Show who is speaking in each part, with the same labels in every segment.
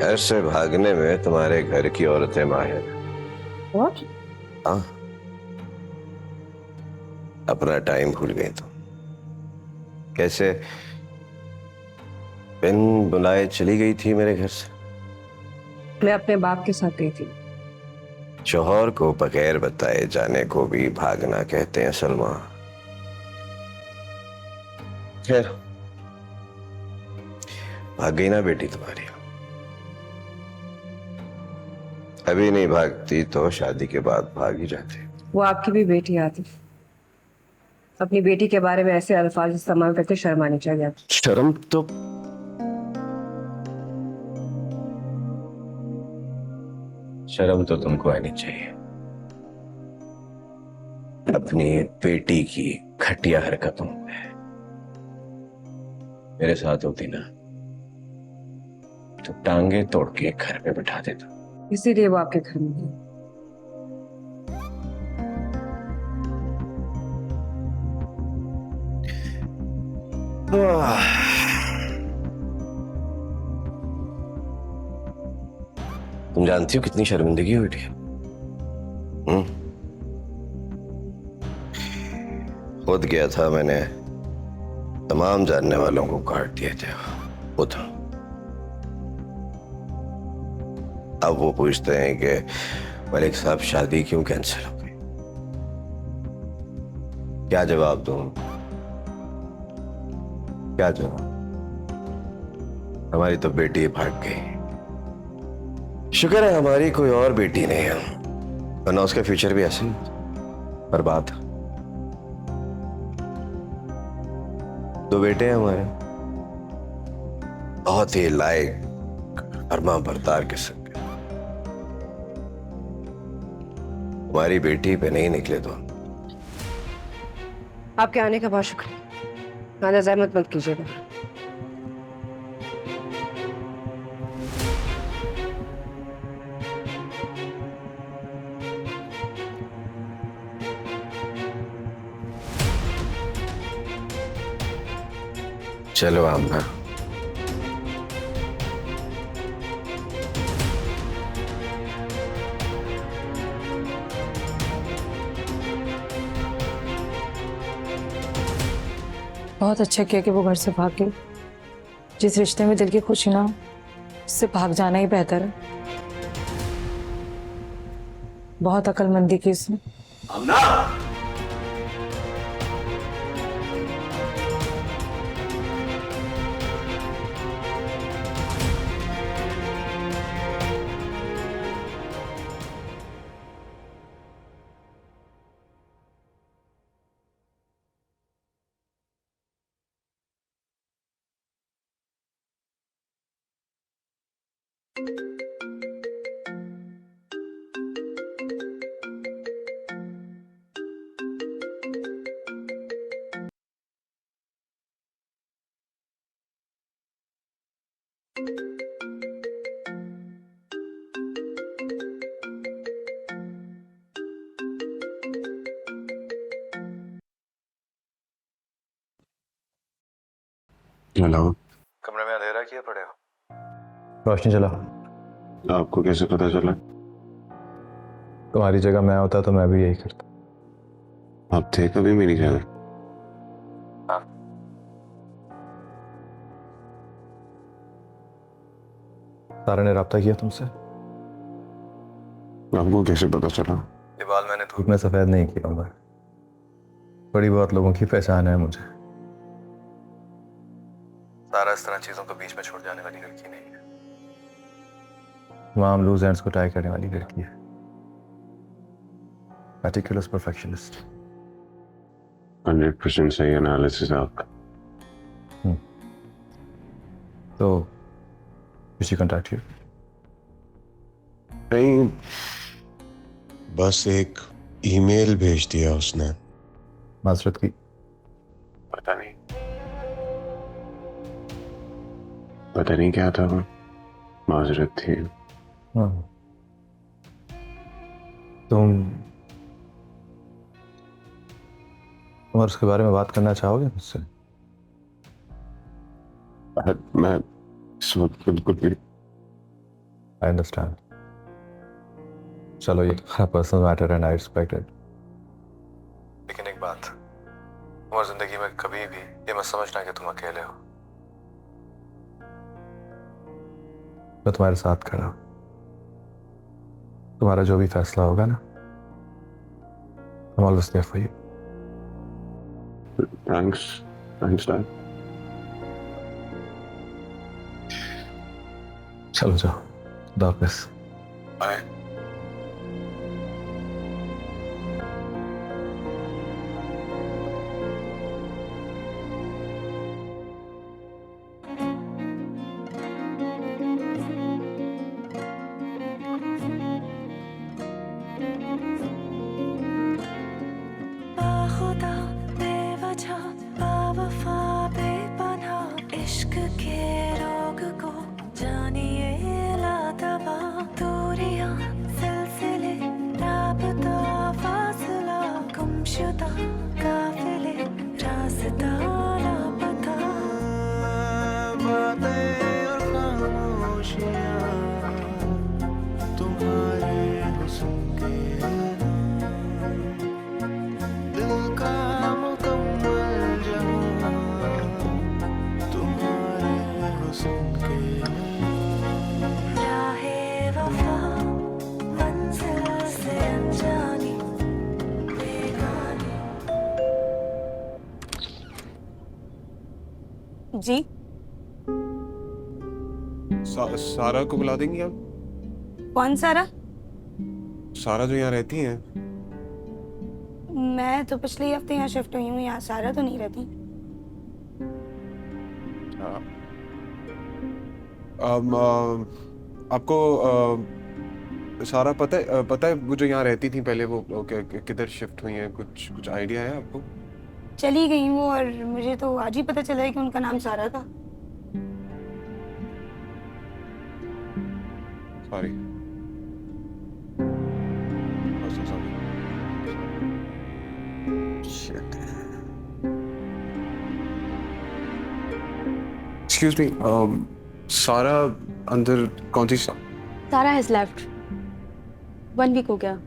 Speaker 1: घर से भागने में तुम्हारे घर की औरतें माहिर हैं।
Speaker 2: What?
Speaker 1: हाँ, अपना टाइम भूल गई तुम। कैसे बिन बुलाए चली गई थी मेरे घर से।
Speaker 2: मैं अपने बाप के साथ गई थी।
Speaker 1: शौहर को बगैर बताए जाने को भी भागना कहते हैं सलमा। खैर, भाग गई ना बेटी तुम्हारी। अभी नहीं भागती तो शादी के बाद भाग ही जाती।
Speaker 2: वो आपकी भी बेटी आती। अपनी बेटी के बारे में ऐसे अल्फाज इस्तेमाल करके शर्म आनी चाहिए आपको।
Speaker 1: शर्म तो तुमको आनी चाहिए। अपनी बेटी की घटिया हरकतों पे मेरे साथ होती ना तो टांगे तोड़ के घर पे बिठा देता।
Speaker 2: इसीलिए वो आपके घर में है।
Speaker 1: तुम जानती हो कितनी शर्मिंदगी हुई थी। खुद गया था मैंने, तमाम जानने वालों को काट दिए थे वो था। अब वो पूछते हैं कि मलिक साहब शादी क्यों कैंसिल हो गई। क्या जवाब दूं, क्या जवाब। हमारी तो बेटी भाग गई। शुक्र है हमारी कोई और बेटी नहीं है, वरना उसका फ्यूचर भी ऐसे ही बर्बाद। दो बेटे हैं हमारे, बहुत ही लायक फरमा बरदार किस्म के। हमारी बेटी पे नहीं निकले तो
Speaker 2: आपके आने का बहुत शुक्रिया। आना जहमत मत कीजिएगा।
Speaker 1: चलो आमना।
Speaker 3: बहुत अच्छा किया कि वो घर से भाग गई। जिस रिश्ते में दिल की खुशी ना हो उससे भाग जाना ही बेहतर है। बहुत अक्लमंदी की इसने।
Speaker 1: आमना,
Speaker 4: हेलो।
Speaker 5: कमरे में अंधेरा किए पड़े हो?
Speaker 4: रोशनी चला।
Speaker 5: आपको कैसे पता चला?
Speaker 4: तुम्हारी जगह मैं होता तो मैं भी यही करता।
Speaker 5: आप थे कभी मेरी जगह?
Speaker 4: हाँ। सारा ने राब्ता किया तुमसे?
Speaker 5: आपको कैसे पता चला?
Speaker 4: ये बाल मैंने धूप में सफेद नहीं किया उमर। बड़ी बहुत लोगों की पहचान है मुझे। सारा इस तरह चीजों को बीच में छोड़ जाने वाली लड़की नहीं है। तमाम लूज एंड्स को टाई करने वाली लड़की है। Meticulous perfectionist.
Speaker 5: 100% सही एनालिसिस आपका।
Speaker 4: तो किसी कांटेक्ट यू?
Speaker 5: नहीं,
Speaker 6: बस एक ईमेल भेज दिया उसने।
Speaker 4: माजरत की?
Speaker 5: पता नहीं, पता नहीं क्या था वो। माजरत थी।
Speaker 4: हाँ। तुम और उसके बारे में बात करना चाहोगे मुझसे?
Speaker 5: मैं इस वक्त बिल्कुल भी
Speaker 4: आई अंडरस्टैंड। चलो ये तुम्हारा personal matter and I respect it. लेकिन एक बात, तुम्हारी जिंदगी में कभी भी ये मत समझना कि तुम अकेले हो। मैं तुम्हारे साथ खड़ा हूं। तुम्हारा जो भी फैसला होगा ना, I'm always there for you.
Speaker 5: Thanks thanks dad.
Speaker 4: चलो जाओ, खुदा हाफिज़।
Speaker 5: बाय।
Speaker 7: खुदा बेवजह बेवफा बेपनाह इश्क के रोग को जानिए लादवा दूरियां सिलसिले राबता फासला गुमशुदा काफिले रास्ता लापता बातें और खामोशियां तुम्हारे हुस्न के दिल का मुकम्मल जहां तुम्हारे हुस्न के राहे वफा मंजिल से अनजानी बेगानी।
Speaker 3: जी
Speaker 5: सारा को बुला देंगी आप?
Speaker 3: कौन सारा?
Speaker 5: सारा जो यहाँ रहती हैं।
Speaker 3: मैं तो पिछले हफ्ते यहाँ शिफ्ट हुई हूँ, यहाँ सारा तो नहीं रहती।
Speaker 5: हाँ। आपको सारा पता है वो जो यहाँ रहती थी पहले, वो किधर शिफ्ट हुई हैं? कुछ आइडिया है आपको?
Speaker 3: चली गई वो, और मुझे तो आज ही पता चला है कि उनका नाम सारा था।
Speaker 5: सॉरी। एक्सक्यूज मी, सारा अंदर कौन सी
Speaker 8: सारा हैज लेफ्ट 1 वीक हो गया।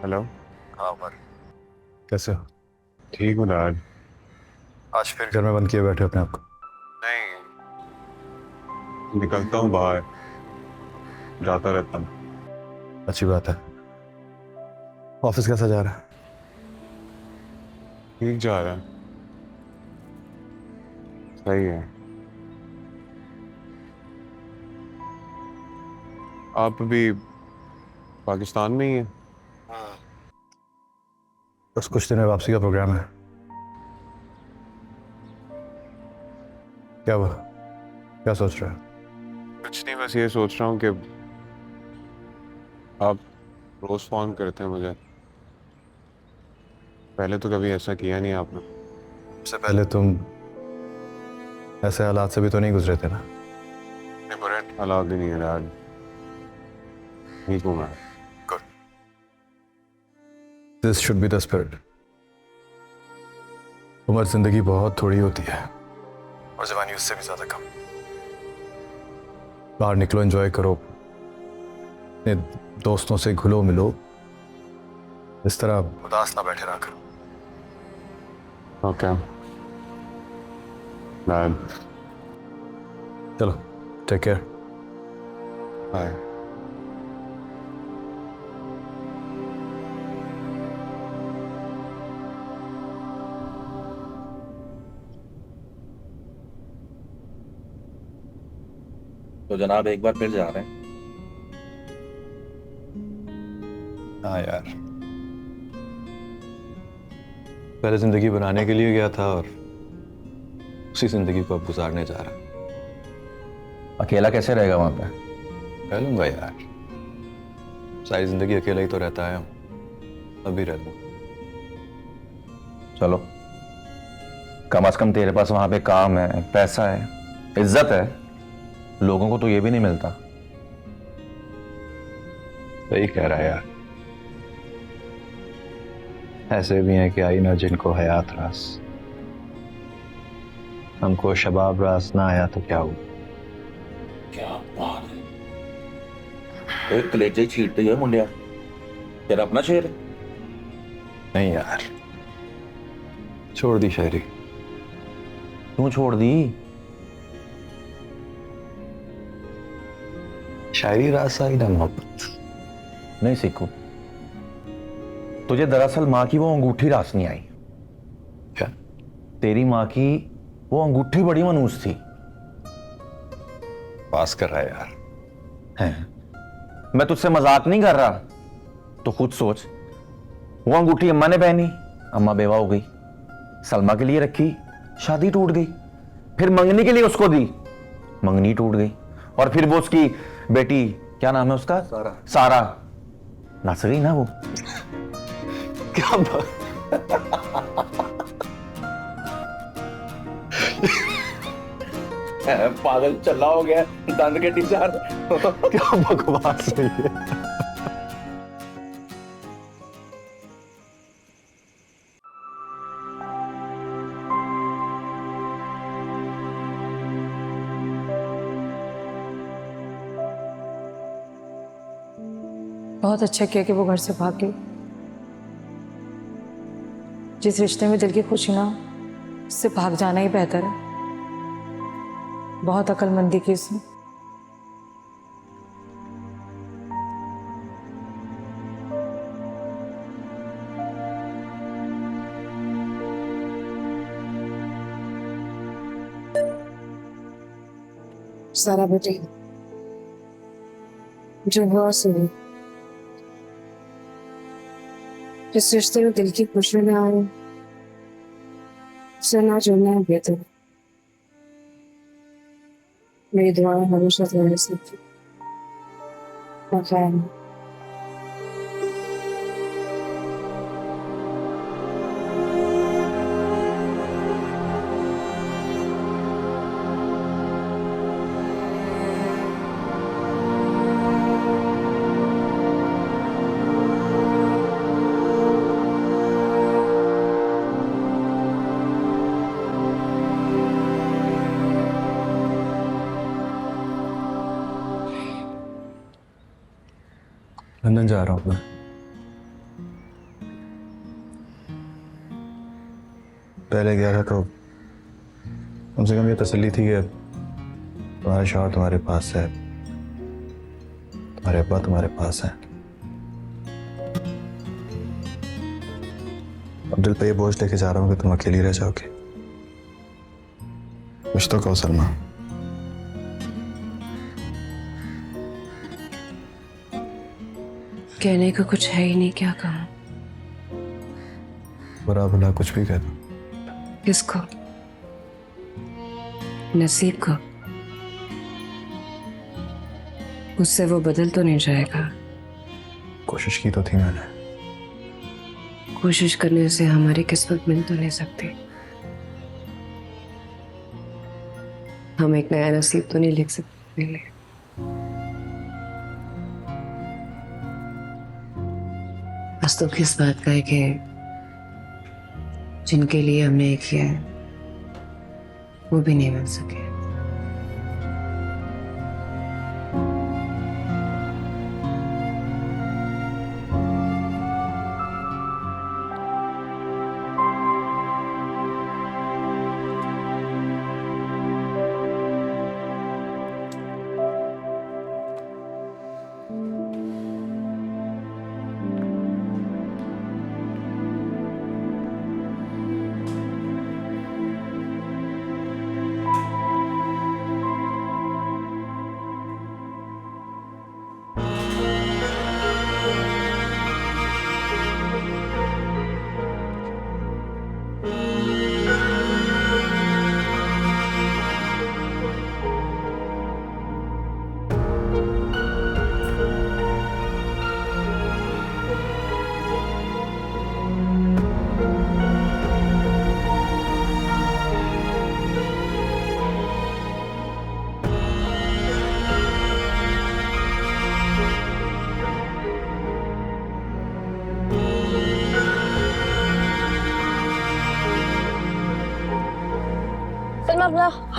Speaker 5: हेलो।
Speaker 4: हाँ उमर, कैसे हो?
Speaker 5: ठीक हूँ डैड।
Speaker 4: आज फिर घर में बंद किए बैठे अपने आप को?
Speaker 5: नहीं, निकलता हूँ बाहर, जाता रहता हूँ।
Speaker 4: अच्छी बात है। ऑफिस कैसा जा रहा है?
Speaker 5: ठीक जा रहा है, सही है। आप अभी पाकिस्तान में ही हैं?
Speaker 4: बस कुछ दिन में वापसी का प्रोग्राम है। क्या हुआ? क्या सोच रहा है?
Speaker 5: कुछ नहीं, बस ये सोच रहा हूँ कि आप रोज फोन करते हैं मुझे, पहले तो कभी ऐसा किया नहीं आपने।
Speaker 4: सबसे पहले तुम ऐसे हालात से भी तो नहीं गुजरे थे ना?
Speaker 5: बुरे हालात भी नहीं है डैड, ठीक हूँ मैं।
Speaker 4: Good, this should be the spirit. उम्र जिंदगी बहुत थोड़ी होती है और जवानी उससे भी ज्यादा कम। बाहर निकलो, एंजॉय करो, अपने दोस्तों से घुलो मिलो, इस तरह उदास ना बैठे रहा करो।
Speaker 5: ओके डैड,
Speaker 4: चलो, टेक केयर,
Speaker 5: बाय।
Speaker 9: तो जनाब एक बार फिर जा रहे हैं?
Speaker 4: हाँ यार, पहले जिंदगी बनाने के लिए गया था और उसी जिंदगी को अब गुजारने जा रहा है।
Speaker 9: अकेला कैसे रहेगा वहां पे?
Speaker 4: रह लूंगा यार, सारी जिंदगी अकेला ही तो रहता है, अभी रह लूंगा।
Speaker 9: चलो, कम से कम तेरे पास वहां पे काम है, पैसा है, इज्जत है। लोगों को तो ये भी नहीं मिलता।
Speaker 4: सही कह रहा है यार, ऐसे भी हैं कि आई ना जिनको हयात रास, हमको शबाब रास ना आया तो क्या हुआ।
Speaker 9: क्या बात है, एक कलेजे छीटते है मुंडिया, तेरा अपना शेर है।
Speaker 4: नहीं यार, छोड़ दी शायरी।
Speaker 9: क्यों छोड़ दी?
Speaker 4: शायरी रास आई ना मोहब्बत।
Speaker 9: नहीं सीखू, तुझे दरअसल माँ की वो अंगूठी रास नहीं आई।
Speaker 4: क्या?
Speaker 9: तेरी माँ की वो अंगूठी बड़ी मनूस थी।
Speaker 4: पास कर रहा है यार।
Speaker 9: हैं? मैं तुझसे मजाक नहीं कर रहा। तो खुद सोच, वो अंगूठी अम्मा ने पहनी, अम्मा बेवा हो गई, सलमा के लिए रखी, शादी टूट गई, फिर मंगनी के लिए उसको दी, मंगनी टूट गई, और फिर वो उसकी बेटी, क्या नाम है उसका?
Speaker 4: सारा।
Speaker 9: सारा नस गई ना वो।
Speaker 4: क्या बात?
Speaker 9: पागल चला हो गया, दंद के टीचर।
Speaker 4: क्या बकवास है ये।
Speaker 3: बहुत अच्छा किया कि वो घर से भाग गई। जिस रिश्ते में दिल की खुशी ना, उससे भाग जाना ही बेहतर है। बहुत अक्लमंदी की उसने।
Speaker 2: सारा बेटी जो हुआ सुनी, जिस रिश्ते में दिल की खुशी में आए उसे ना जुड़ना है बेहतर। मेरी दुआएं हमेशा तुम्हारे साथ हैं।
Speaker 4: लंदन जा रहा हूँ मैं। पहले गया था तो कम से कम ये तसल्ली थी कि तुम्हारा शौहर तुम्हारे पास है, तुम्हारे अब्बा तुम्हारे पास है। अब दिल पे ये बोझ लेके जा रहा हूँ कि तुम अकेली रह जाओगे। कुछ तो कहो सलमा।
Speaker 2: कहने का कुछ है ही नहीं, क्या कहूँ?
Speaker 4: बुरा भला कुछ भी कह दो।
Speaker 2: किसको? नसीब को? उससे वो बदल तो नहीं जाएगा।
Speaker 4: कोशिश की तो थी मैंने।
Speaker 2: कोशिश करने से हमारी किस्मत मिल तो नहीं सकती। हम एक नया नसीब तो नहीं लिख सकते पहले। बस तो किस बात का है कि जिनके लिए हमने ये किया है वो भी नहीं मिल सके।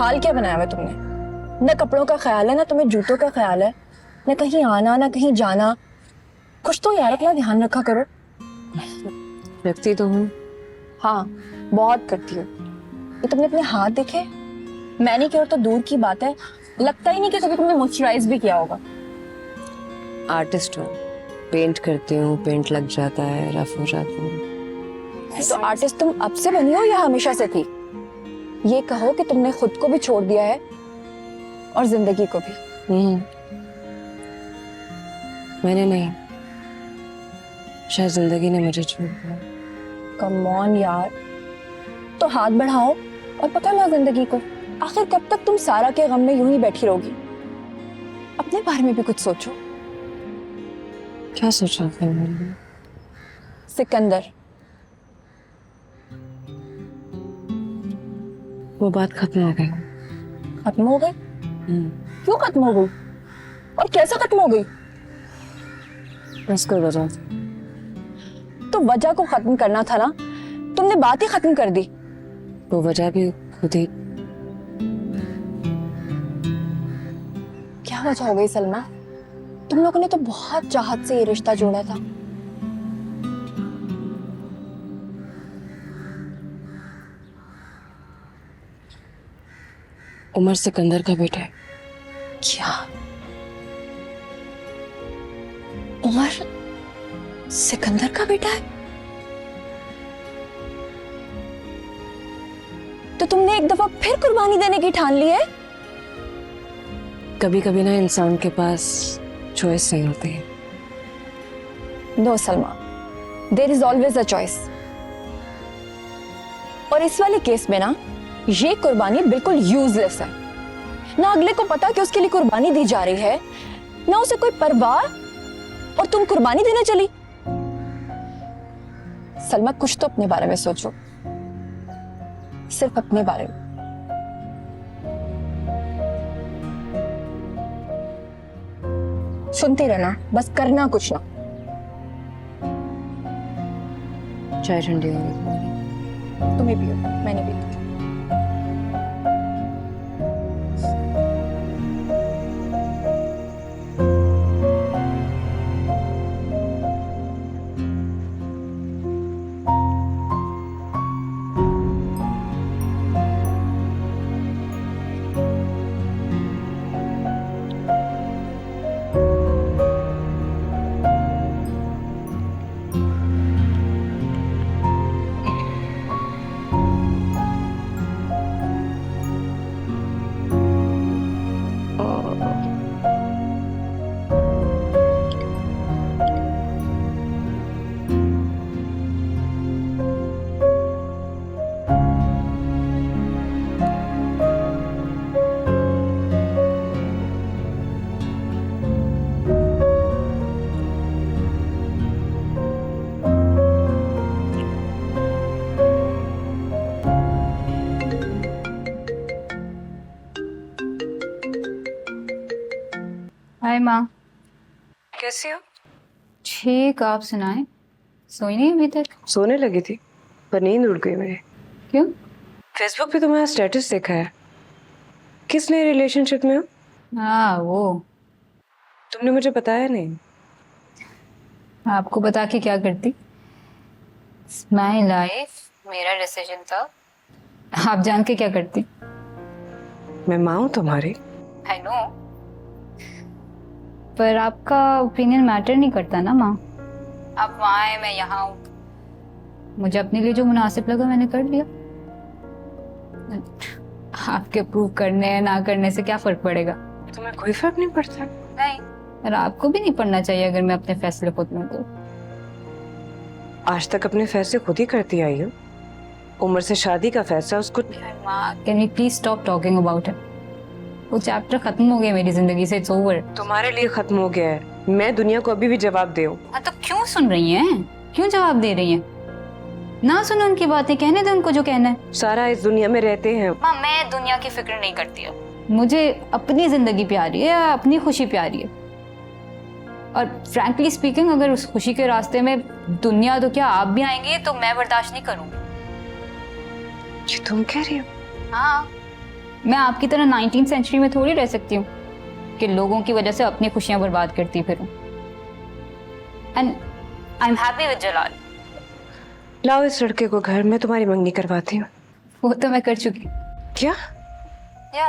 Speaker 10: हाल क्या बनाया हुआ तुमने? न कपड़ों का ख्याल है, ना तुम्हें जूतों का ख्याल है, न कहीं आना ना कहीं जाना। कुछ तो यार अपना ध्यान रखा करो।
Speaker 2: रखती तो हूँ।
Speaker 10: हाँ, बहुत करती हो। ये तुमने अपने हाथ देखे? मैनीक्योर तो दूर की बात है, लगता ही नहीं कि कभी तुमने मॉइस्चराइज भी किया होगा।
Speaker 2: आर्टिस्ट हूँ, पेंट करती हूँ, पेंट लग जाता है, रफ हो जाती हूँ।
Speaker 10: तो आर्टिस्ट तुम अब से बनी हो या हमेशा से थी? ये कहो कि तुमने खुद को भी छोड़ दिया है और जिंदगी को भी।
Speaker 2: मैंने नहीं, शायद जिंदगी ने मुझे छोड़ दिया।
Speaker 10: कम ऑन यार, तो हाथ बढ़ाओ और पकड़ लो जिंदगी को। आखिर कब तक तुम सारा के गम में यूं ही बैठी रहोगी? अपने बारे में भी कुछ सोचो।
Speaker 2: क्या सोचा फिर?
Speaker 10: सिकंदर,
Speaker 2: वो बात खत्म हो गई।
Speaker 10: खत्म हो गई? क्यों खत्म हो गई और कैसे खत्म हो गई?
Speaker 2: बस कोई वजह।
Speaker 10: तो वजह को खत्म करना था ना, तुमने बात ही खत्म कर दी।
Speaker 2: वो वजह भी खुद ही।
Speaker 10: क्या वजह हो गई सलमा? तुम लोगों ने तो बहुत चाहत से ये रिश्ता जोड़ा था।
Speaker 2: उमर सिकंदर का बेटा है।
Speaker 10: क्या? उमर सिकंदर का बेटा है? तो तुमने एक दफा फिर कुर्बानी देने की ठान ली है?
Speaker 2: कभी कभी ना इंसान के पास चॉइस नहीं होती है।
Speaker 10: No Salma, there is always a choice. और इस वाले केस में ना, ये कुर्बानी बिल्कुल यूजलेस है। ना अगले को पता कि उसके लिए कुर्बानी दी जा रही है, ना उसे कोई परवाह, और तुम कुर्बानी देने चली। सलमा, कुछ तो अपने बारे में सोचो, सिर्फ अपने बारे में। सुनती रहना, बस करना कुछ ना।
Speaker 2: चाय ठंडी हो गई।
Speaker 10: तुम्हें पियो, मैंने पी।
Speaker 8: हाय माँ।
Speaker 2: कैसी हो?
Speaker 8: ठीक, आप सुनाएं। सोई नहीं अभी तक?
Speaker 2: सोने लगी थी पर नींद उड़ गई मेरी।
Speaker 8: क्यों?
Speaker 2: फेसबुक पे तुम्हारा स्टेटस देखा है। किस नए रिलेशनशिप में हो?
Speaker 8: हाँ, वो
Speaker 2: तुमने मुझे बताया नहीं।
Speaker 8: आपको बता के क्या करती? माई लाइफ, मेरा डिसीजन था। आप जान के क्या करती?
Speaker 2: मैं माँ हूँ तुम्हारी।
Speaker 8: आई नो, पर आपका ओपिनियन मैटर नहीं करता ना माँ। आप वहाँ हैं, मैं यहाँ हूँ। मुझे अपने लिए जो मुनासिब लगा मैंने कर लिया। आपके अप्रूव करने ना करने से क्या फर्क पड़ेगा?
Speaker 2: तुम्हें कोई फर्क नहीं पड़ता?
Speaker 8: नहीं, और आपको भी नहीं पड़ना चाहिए अगर मैं अपने फैसले खुद लूँ तो।
Speaker 2: आज तक अपने फैसले खुद ही करती आई हो। उम्र से शादी का फैसला उसको।
Speaker 8: माँ, can we please stop talking about it? वो चैप्टर खत्म हो गया मेरी जिंदगी से। It's over.
Speaker 2: तुम्हारे लिए खत्म हो गया है। मैं दुनिया को अभी भी जवाब दे।
Speaker 8: तो क्यों सुन रही हैं? क्यों जवाब दे रही हैं? ना सुनो उनकी बातें, कहने दो उनको जो कहना है।
Speaker 2: सारा इस दुनिया में रहते हैं।
Speaker 8: माँ, मैं दुनिया की फिक्र नहीं करती अब। मुझे अपनी जिंदगी प्यारी है, अपनी खुशी प्यारी है। और फ्रैंकली स्पीकिंग, अगर उस खुशी के रास्ते में दुनिया तो क्या आप भी आएंगे तो मैं बर्दाश्त नहीं करूंगी।
Speaker 2: ये तुम कह रही हो?
Speaker 8: हाँ, मैं आपकी तरह 19th सेंचुरी में थोड़ी रह सकती हूँ कि लोगों की वजह से अपनी खुशियां बर्बाद करती फिरूं। And I am happy with Jalal.
Speaker 2: लाओ इस लड़के को घर में तुम्हारी मंगनी करवाती हूँ।
Speaker 8: वो तो मैं कर चुकी।
Speaker 2: क्या?
Speaker 8: या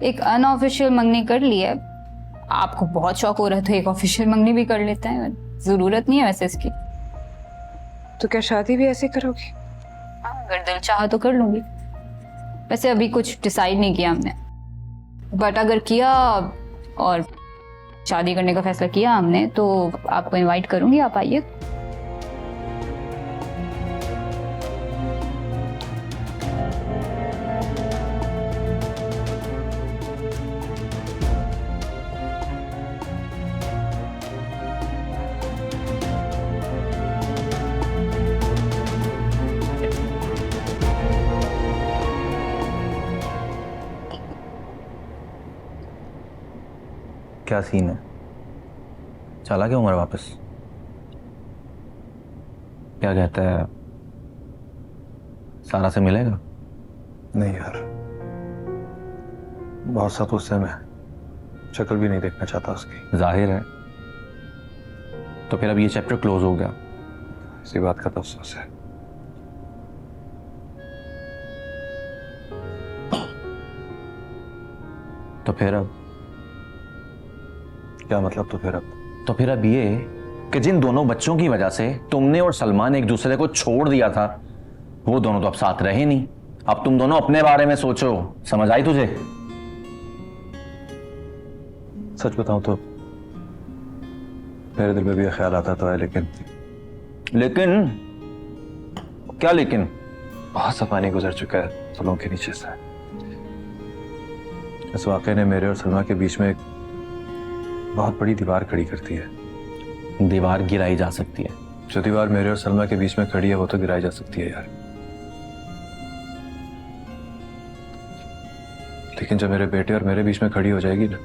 Speaker 8: एक अनऑफिशियल मंगनी कर ली है। आपको बहुत शौक हो रहा है तो एक ऑफिशियल मंगनी भी कर लेते हैं, जरूरत नहीं है वैसे इसकी।
Speaker 2: तो क्या शादी भी ऐसे करोगी?
Speaker 8: अगर दिल चाहा तो कर लूंगी। वैसे अभी कुछ डिसाइड नहीं किया हमने, बट अगर किया और शादी करने का फैसला किया हमने तो आपको इनवाइट करूंगी, आप आइए।
Speaker 9: क्या सीन है? चला क्या उमर वापस? क्या कहता है, सारा से मिलेगा?
Speaker 4: नहीं यार, बहुत सा गुस्से में, शक्ल भी नहीं देखना चाहता उसकी।
Speaker 9: जाहिर है। तो फिर अब ये चैप्टर क्लोज हो गया।
Speaker 4: इसी बात का तो अफसोस है।
Speaker 9: तो फिर अब
Speaker 4: क्या मतलब? तो फिर अब
Speaker 9: ये कि जिन दोनों बच्चों की वजह से तुमने और सलमान एक दूसरे को छोड़ दिया था, वो दोनों तो अब साथ रहे नहीं। अब तुम दोनों अपने बारे में सोचो। समझ आई तुझे?
Speaker 4: सच बताऊं तो मेरे दिल में भी ये ख्याल आता तो है, लेकिन
Speaker 9: क्या लेकिन?
Speaker 4: बहुत सा पानी गुजर चुका है पुलों के नीचे से। इस वाकये ने मेरे और सलमा के बीच में एक बहुत बड़ी दीवार खड़ी करती है।
Speaker 9: दीवार गिराई जा सकती है।
Speaker 4: जो दीवार मेरे और सलमा के बीच में खड़ी है वो तो गिराई जा सकती है यार, लेकिन जब मेरे बेटे और मेरे बीच में खड़ी हो जाएगी ना,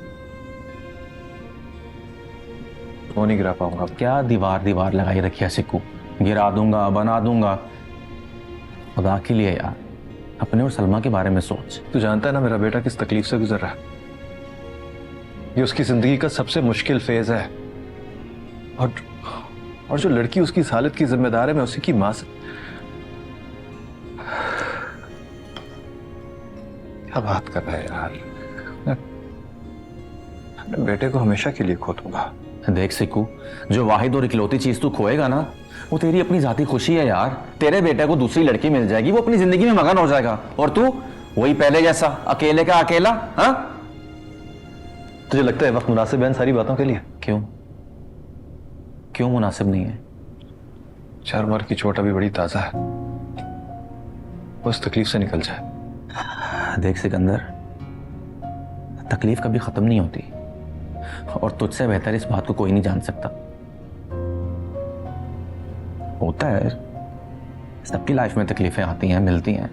Speaker 4: वो नहीं गिरा पाऊंगा।
Speaker 9: क्या दीवार लगाई रखी है सिक्कू? गिरा दूंगा, बना दूंगा। खुदा के लिए यार, अपने और सलमा के बारे में सोच।
Speaker 4: तू जानता है ना मेरा बेटा किस तकलीफ से गुजर रहा है। ये उसकी जिंदगी का सबसे मुश्किल फेज है, और जो लड़की उसकी इस हालत की जिम्मेदार है, मैं उसी की मां से क्या बात कर रहा है यार। मैं अपने बेटे को हमेशा के लिए खो दूंगा।
Speaker 9: देख सिक्कू, जो वाहिद और इकलौती चीज तू खोएगा ना, वो तेरी अपनी जाती खुशी है यार। तेरे बेटे को दूसरी लड़की मिल जाएगी, वो अपनी जिंदगी में मगन हो जाएगा, और तू वही पहले जैसा अकेले का अकेला। हाँ,
Speaker 4: तुझे लगता है वक्त मुनासिब है इन सारी बातों के लिए?
Speaker 9: क्यों मुनासिब नहीं है?
Speaker 4: 4 उम्र की चोट अभी बड़ी ताजा है, उस तकलीफ से निकल जाए।
Speaker 9: देख सिकंदर, तकलीफ कभी खत्म नहीं होती, और तुझसे बेहतर इस बात को कोई नहीं जान सकता। होता है, सबकी लाइफ में तकलीफें आती हैं, मिलती हैं,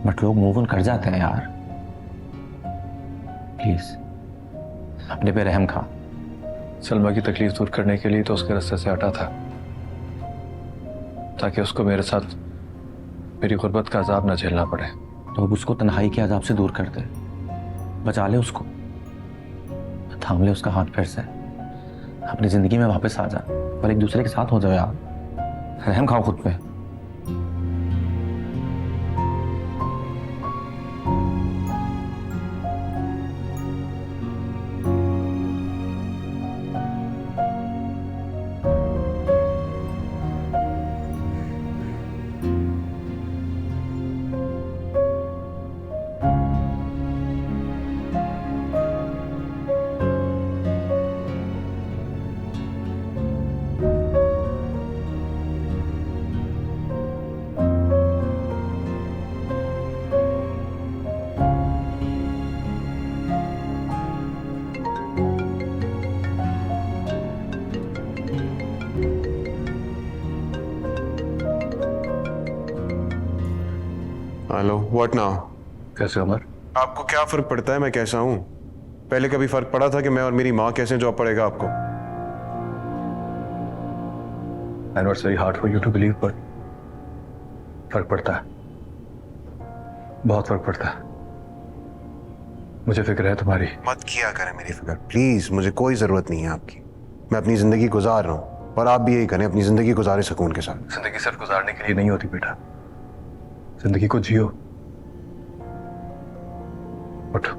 Speaker 9: बट लोग मूव ऑन कर जाते हैं यार। प्लीज अपने पे रहम खा।
Speaker 4: सलमा की तकलीफ दूर करने के लिए तो उसके रास्ते से हटा था, ताकि उसको मेरे साथ मेरी गुर्बत का अजाब ना झेलना पड़े।
Speaker 9: तो अब उसको तन्हाई के अजाब से दूर कर दे, बचा ले उसको, थाम ले उसका हाथ पैर से, अपनी जिंदगी में वापस आ जा, और एक दूसरे के साथ हो जाओ यार। रहम खाओ खुद पे।
Speaker 5: Hello, what now?
Speaker 4: कैसे उमर?
Speaker 5: आपको क्या फर्क पड़ता है मैं कैसा हूं? पहले कभी फर्क पड़ा था कि मैं और मेरी माँ कैसे जॉब पड़ेगा आपको?
Speaker 4: I know it's very hard for you to believe, but फर्क पड़ता है। बहुत फर्क पड़ता है। मुझे फिक्र है तुम्हारी।
Speaker 6: मत किया करें मेरी फिक्र प्लीज, मुझे कोई जरूरत नहीं है आपकी। मैं अपनी जिंदगी गुजार रहा हूँ और आप भी यही करें, अपनी जिंदगी गुजारे सुकून के साथ।
Speaker 4: जिंदगी सिर्फ गुजारने के लिए नहीं होती बेटा, जिंदगी को जियो। उठो,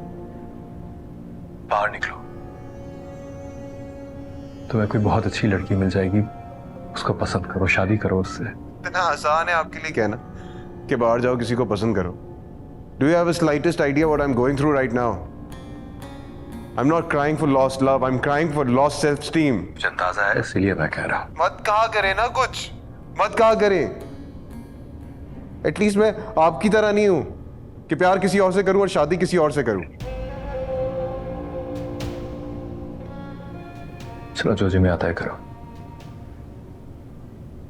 Speaker 4: बाहर निकलो। तुम्हें कोई बहुत अच्छी लड़की मिल जाएगी, उसको पसंद करो, शादी करो उससे।
Speaker 6: इतना आसान है आपके लिए कहना कि बाहर जाओ किसी को पसंद करो। Do you have a slightest idea what I am going through right now? I am not crying for lost love, I am crying for lost self esteem.
Speaker 4: मुझे अंदाजा है, इसीलिए मैं कह रहा हूं।
Speaker 6: मत कहा करें ना कुछ, मत कहा करें। एटलीस्ट मैं आपकी तरह नहीं हूं कि प्यार किसी और से करूं और शादी किसी और से करूं।
Speaker 4: चलो जो जी में आता है करो,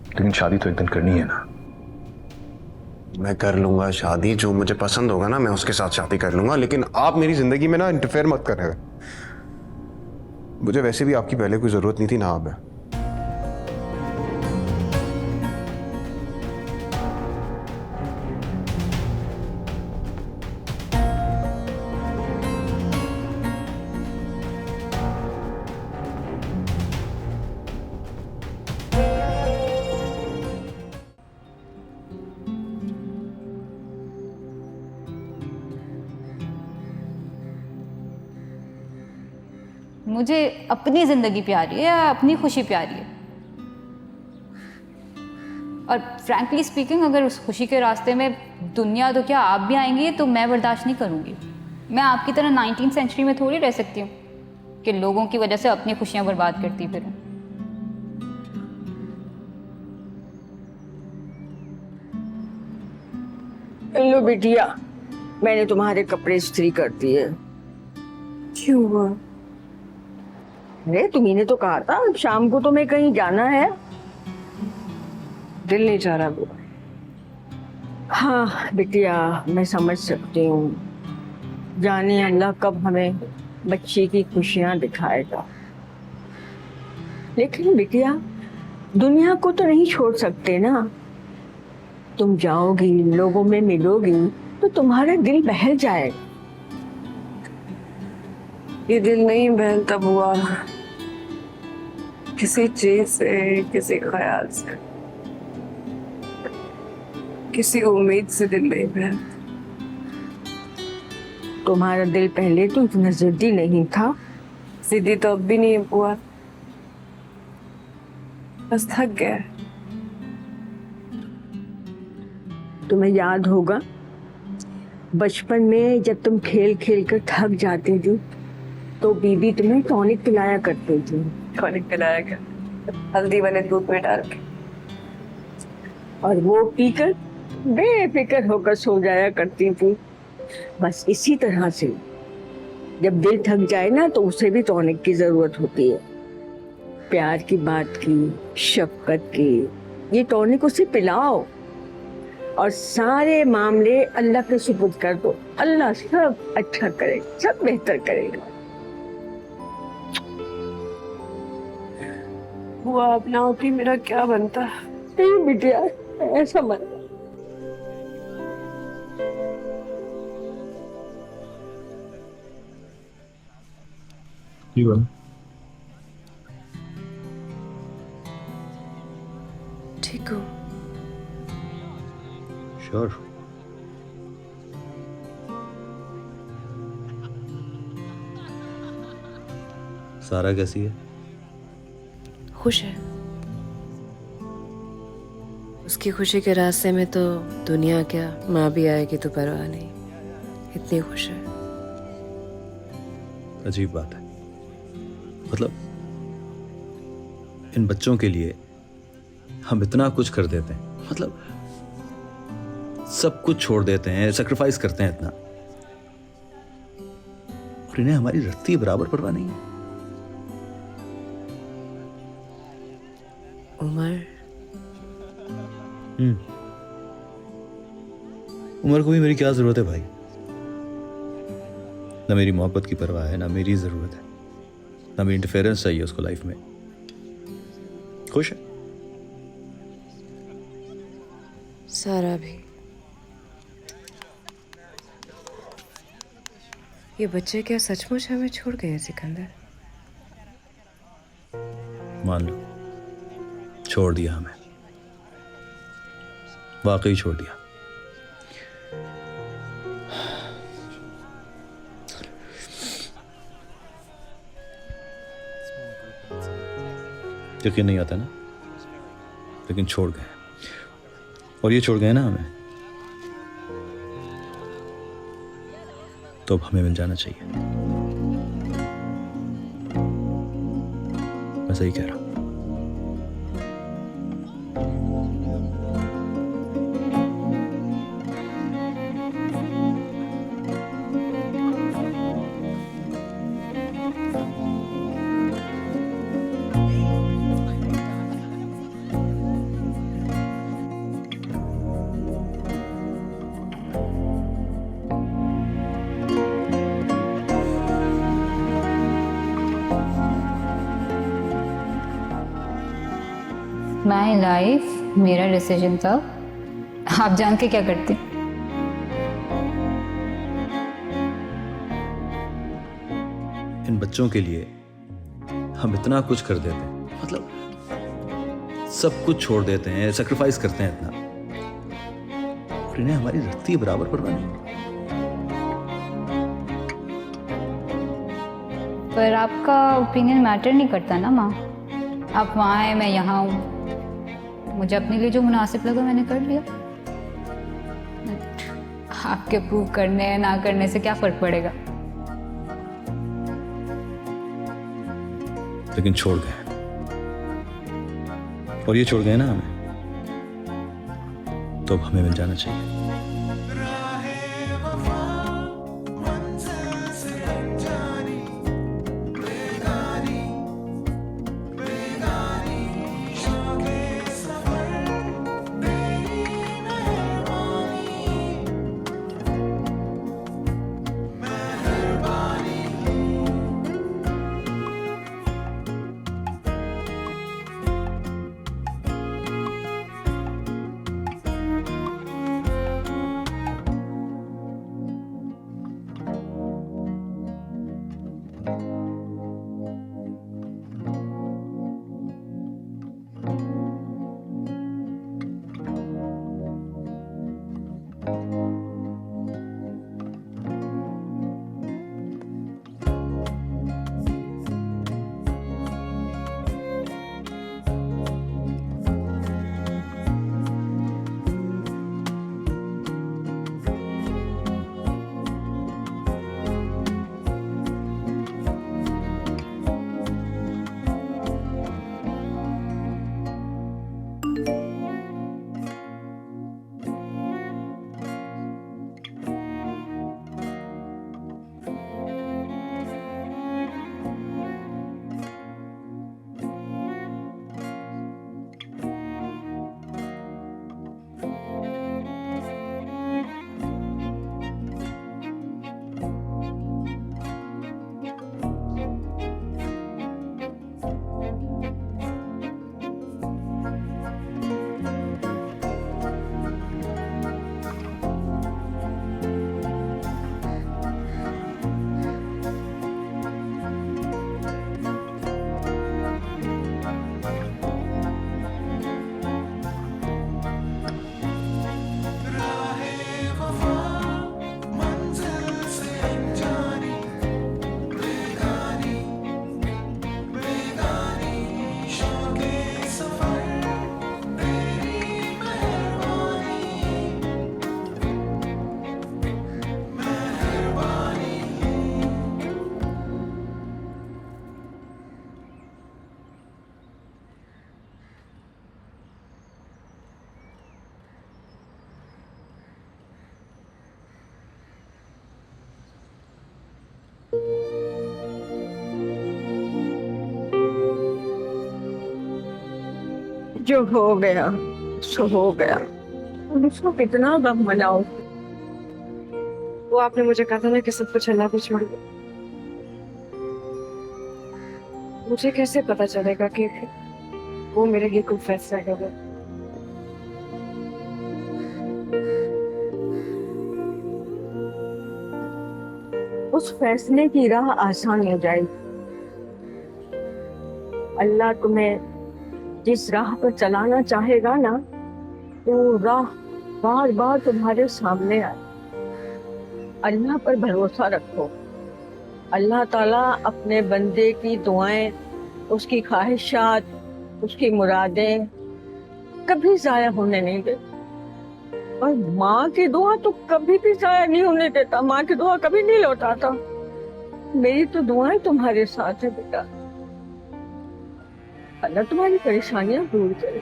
Speaker 4: लेकिन शादी तो एक दिन करनी है ना।
Speaker 6: मैं कर लूंगा शादी, जो मुझे पसंद होगा ना मैं उसके साथ शादी कर लूंगा, लेकिन आप मेरी जिंदगी में ना इंटरफेयर मत करें। मुझे वैसे भी आपकी पहले कोई जरूरत नहीं थी ना अब है।
Speaker 8: मुझे अपनी जिंदगी प्यारी है या अपनी खुशी प्यारी है? और फ्रैंकली स्पीकिंग, अगर उस खुशी के रास्ते में दुनिया तो क्या आप भी आएंगे तो मैं बर्दाश्त नहीं करूंगी। मैं आपकी तरह 19वीं सेंचुरी में थोड़ी रह सकती हूँ कि लोगों की वजह से अपनी खुशियां बर्बाद करती फिरूं।
Speaker 11: लो बिटिया, मैंने तुम्हारे कपड़े इस्त्री कर दिए।
Speaker 2: क्यों हुआ?
Speaker 11: अरे तुम्ही ने तो कहा था शाम को तुम्हें कहीं जाना है।
Speaker 2: दिल नहीं चाह रहा बुआ।
Speaker 11: हाँ बिटिया, मैं समझ सकती हूँ। जाने अल्लाह कब हमें बच्चे की खुशियां दिखाएगा। लेकिन बिटिया, दुनिया को तो नहीं छोड़ सकते ना। तुम जाओगी, लोगों में मिलोगी तो तुम्हारा दिल बहल जाएगा।
Speaker 2: ये दिल नहीं बहलता बुआ, किसी चीज से, किसी ख्याल से, किसी उम्मीद से दिल नहीं बहलता।
Speaker 11: तुम्हारा दिल पहले तो इतना जिद्दी नहीं था।
Speaker 2: जिद्दी तो अब भी नहीं है बुआ, बस थक गया है।
Speaker 11: तुम्हें याद होगा बचपन में जब तुम खेल खेल कर थक जाती थी तो बीबी तुम्हें टॉनिक पिलाया करती थी।
Speaker 2: टॉनिक पिलाया गया, हल्दी वाले दूध में डाल के,
Speaker 11: और वो पीकर बेफिक्र होकर सो जाया करती थी। बस इसी तरह से जब दिल थक जाए ना तो उसे भी टॉनिक की जरूरत होती है। प्यार की बात की, शफकत की, ये टॉनिक उसे पिलाओ और सारे मामले अल्लाह के सुपुर्द कर दो। अल्लाह सब अच्छा करे, सब बेहतर करेगा।
Speaker 2: बुआ आप ना होती मेरा क्या बनता?
Speaker 11: नहीं बिटिया, ऐसा मत।
Speaker 2: ठीक हो?
Speaker 4: श्योर। सारा कैसी है?
Speaker 2: खुश है। उसकी खुशी के रास्ते में तो दुनिया क्या, माँ भी आएगी तो परवाह नहीं, इतनी खुश है।
Speaker 4: अजीब बात है, मतलब इन बच्चों के लिए हम इतना कुछ कर देते हैं, मतलब सब कुछ छोड़ देते हैं, सेक्रीफाइस करते हैं इतना, और इन्हें हमारी रत्ती बराबर परवाह नहीं है।
Speaker 2: उमर,
Speaker 4: उमर को भी मेरी क्या जरूरत है भाई? ना मेरी मोहब्बत की परवाह है, ना मेरी जरूरत है, ना मेरी इंटरफेरेंस चाहिए उसको लाइफ में। खुश है।
Speaker 2: सारा भी। ये बच्चे क्या सचमुच हमें छोड़ गए सिकंदर?
Speaker 4: मान लो छोड़ दिया हमें, वाकई छोड़ दिया। यकीन नहीं आता ना, लेकिन छोड़ गए। और ये छोड़ गए ना हमें, तो अब हमें मिल जाना चाहिए। मैं सही कह रहा हूं।
Speaker 8: माई लाइफ, मेरा डिसीजन था। आप जान के क्या करते?
Speaker 4: इन बच्चों के लिए हम इतना कुछ कर देते हैं, मतलब सब कुछ छोड़ देते हैं, सेक्रीफाइस करते हैं इतना, और इन्हें हमारी रत्ती बराबर परवाह नहीं।
Speaker 8: पर आपका ओपिनियन मैटर नहीं करता ना माँ। आप वहाँ हैं, मैं यहाँ हूँ। मुझे अपने लिए जो मुनासिब लगा मैंने कर लिया। आपके प्रूव करने ना करने से क्या फर्क पड़ेगा?
Speaker 4: लेकिन छोड़ गए, और ये छोड़ गए ना हमें, तो अब हमें मिल जाना चाहिए।
Speaker 11: जो हो गया सो हो गया, उसको कितना गम मनाओ।
Speaker 2: वो आपने मुझे कहा था ना कि सब कुछ अल्लाह पे छोड़ दो। मुझे कैसे पता चलेगा कि वो मेरे लिए कोई फैसला करेगा?
Speaker 11: उस फैसले की राह आसान हो जाएगी। अल्लाह तुम्हें जिस राह पर चलाना चाहेगा ना, वो राह बार बार तुम्हारे सामने आए। अल्लाह पर भरोसा रखो। अल्लाह ताला अपने बंदे की दुआएं, उसकी ख्वाहिशात, उसकी मुरादें कभी जाया होने नहीं देता। और माँ की दुआ तो कभी भी जाया नहीं होने देता। माँ की दुआ कभी नहीं लौटाता। मेरी तो दुआएं तुम्हारे साथ है बेटा। अल्लाह तुम्हारी परेशानियां दूर करे।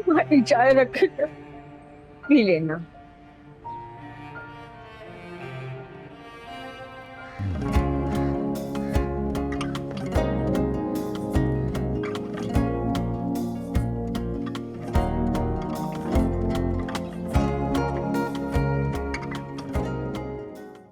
Speaker 11: तुम्हारी चाय रखे, पी लेना।